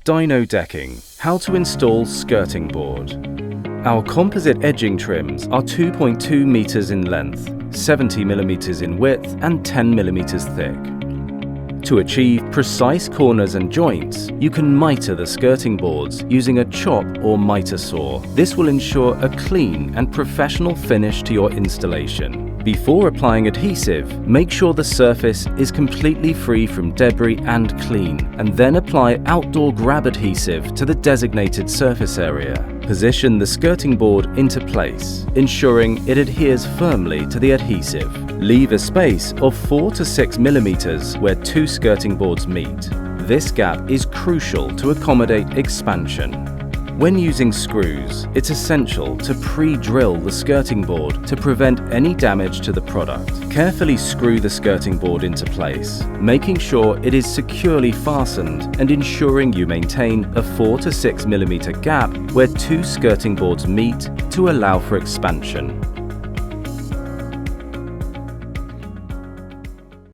Dyno decking, how to install skirting board. Our composite edging trims are 2.2 meters in length, 70 millimeters in width and 10 millimeters thick. To achieve precise corners and joints, you can mitre the skirting boards using a chop or mitre saw. This will ensure a clean and professional finish to your installation. Before applying adhesive, make sure the surface is completely free from debris and clean, and then apply outdoor grab adhesive to the designated surface area. Position the skirting board into place, ensuring it adheres firmly to the adhesive. Leave a space of 4 to 6 millimeters where two skirting boards meet. This gap is crucial to accommodate expansion. When using screws, it's essential to pre-drill the skirting board to prevent any damage to the product. Carefully screw the skirting board into place, making sure it is securely fastened and ensuring you maintain a 4 to 6 millimeter gap where two skirting boards meet to allow for expansion.